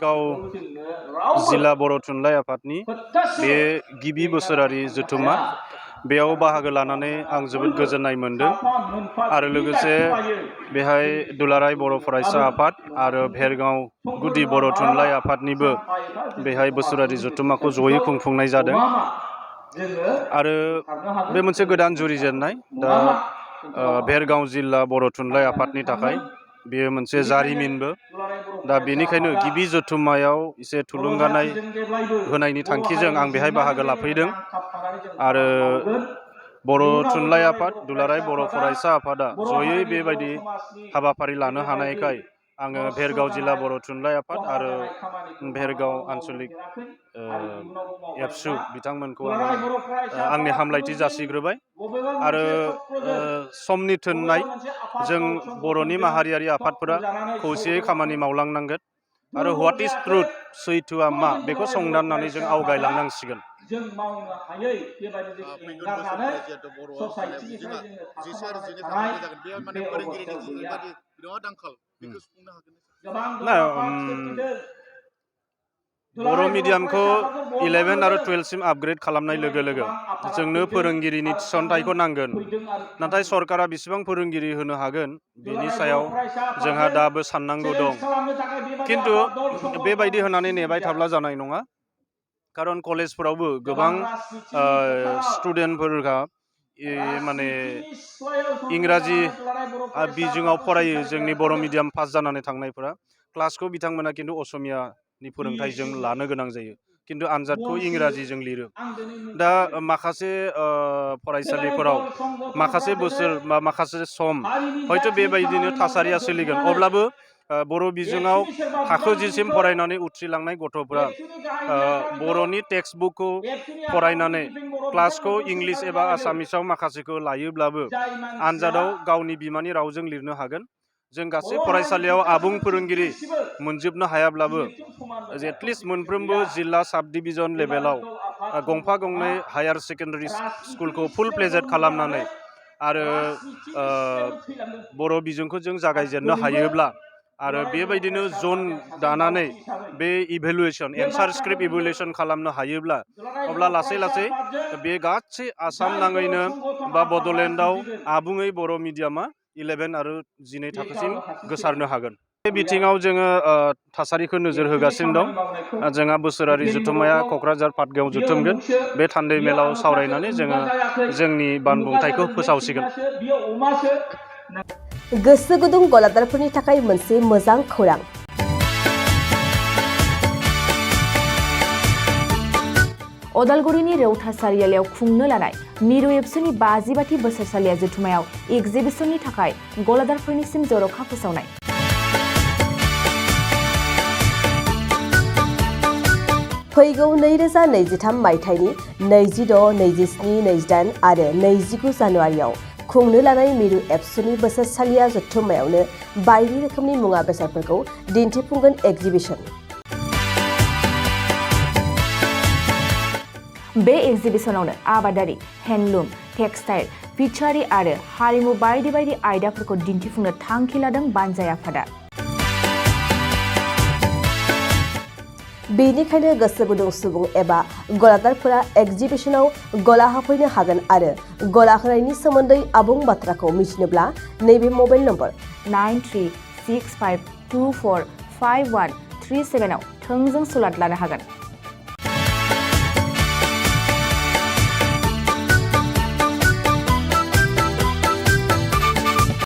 भेरगाव जिल्ला बर' थुनलाइ आफादनि बे गिबि बोसोरारि जथुम्मा बेयाव बाहागो लानानै आं जोबोद गोजोननाय मोनदों आरो लोगोसे बेहाय दुलाराय बर' फरायसा आफाद आरो भेरगाव गुदि बर' थुनलाइ आफादनिबो बेहाय बोसोरारि जथुम्माखौ जयै खुंफुंनाय जादों आरो बे मोनसे गोदान जुरिजेननाय दा भेरगाव जिल्ला बर' थुनलाइ आफादनि थाखाय बेयो मोनसे जारिमिनबो दा बेनिखायनो गिबि जथुम्मायाव एसे थुलुंगानाय होनायनि थांखिजों आं बेहाय बाहागो लाफैदों आरो बर' थुनलाइ आफाद दुलाराय बर' फरायसा आफादा जयै बेबायदि हाबाफारि लानो हानायखाय आङो भेरगाव जिल्ला बर' थुनलाइ आफाद आरो भेरगाव आन्चलिक एबसु बिथांमोनखौ आंनि हामलायथि जासिग्रोबाय आरो समनि थोननाय जों बर'नि माहारियारि आफादफोरा खौसेयै खामानि मावलांनांगोन आरो व्हाट इज ट्रुथ सैथोआ मा बेखौ संदाननानै जों आवगायलांनांसिगोन। बर' मिडियामखौ 11 आरो 12 सिम आपग्रेड खालामनाय लोगो लोगो जोंनो फोरोंगिरिनि थिसनथाइखौ नांगोन नाथाय सरकारा बेसेबां फोरोंगिरि होनो हागोन बेनि सायाव जोंहा दाबो साननांगौ दं खिन्थु बेबायदि होनानै नेबाय थाब्ला जानाय नङा खारन कलेजफोरावबो गोबां स्टुडेन्टफोरहा माने इंराजि बिजोङाव फरायो जोंनि बर' मिडियाम पास जानानै थांनायफोरा क्लासखौ बिथांमोना खिन्थु असमियानि फोरोंथाइजों लानो गोनां जायो खिन्थु आनजादखौ इंराजिजों लिरो दा माखासे फरायसालिफोराव माखासे बोसोर बा माखासे सम हयथ' बेबायदिनो थासारिया सोलिगोन अब्लाबो बर' बिजोङाव थाखो जिसिम फरायनानै उथ्रिलांनाय गथ'फोरा बर'नि टेक्सट बुकखौ फरायनानै क्लासखौ इंलिस एबा आसामिसाव माखासेखौ लायोब्लाबो आनजादाव गावनि बिमानि रावजों लिरनो हागोन। जों गासै फरायसालियाव आबुं फोरोंगिरि मोनजोबनो हायाब्लाबो एटलिस्ट मोनफ्रोमबो जिल्ला साब डिभिजन लेभेलाव गंफा गंनै हायार सेकेन्डारि स्कुलखौ फुल प्लेजेड खालामनानै आरो बर' बिजोंखौ जों जागायजेननो हायोब्ला आरो बेबायदिनो जन दानानै बे इभेलुएसन एन्सार स्क्रिप्ट इभेलुएसन खालामनो हायोब्ला अब्ला लासै लासै बे गासै आसाम नाङैनो बा बड'लेण्डआव आबुङै बर' मिडियामा 11 आरो 12 थाखोसिम गोसारनो हागोन। बे बिथिङाव जोङो थासारिखौ नोजोर होगासिनो दं जोंहा बोसोरारि जथुम्माया क'क्राझार पाटगायाव जथुमगोन बे थान्दै मेलाव सावरायनानै जोङो जोंनि बानबुंथाइखौ फोसावसिगोन। गोसो गुदुं गलादारफोरनि थाखाय मोनसे मोजां खौरां अदालगुरिनि रौता सारियालियाव खुंनो लानाय मिरु एबसुनि 50 बोसोरसालिया जथुम्मायाव एगजिबिसननि थाखाय गलादारफोरनिसिम जर'खा फोसावनाय फैगौ 2023 मायथाइनि 26, 27, 28 आरो 29 जानुवारियाव खुंनो लानाय मिरु एबसुनि बोसोरसालिया जथुम्मायावनो बायदि रोखोमनि मुवा बेसादफोरखौ दिन्थिफुंगोन एगजिबिसन। बे एगजिबिसनावनो आबादारि, हेन्डलुम, टेक्सटाइल, फिचारि आरो हारिमु बायदि बायदि आयदाफोरखौ दिन्थिफुंनो थांखि लादों बानजाय आफादा। बेनिखायनो गोसो गुदुं सुबुं एबा गलादारफोरा एगजिबिसनाव गला होफैनो हागोन आरो गला होनायनि सोमोन्दै आबुं बाथ्राखौ मिथिनोब्ला नैबे मबाइल नम्बर 9365245137 आव थोंजों सुलाद लानो हागोन।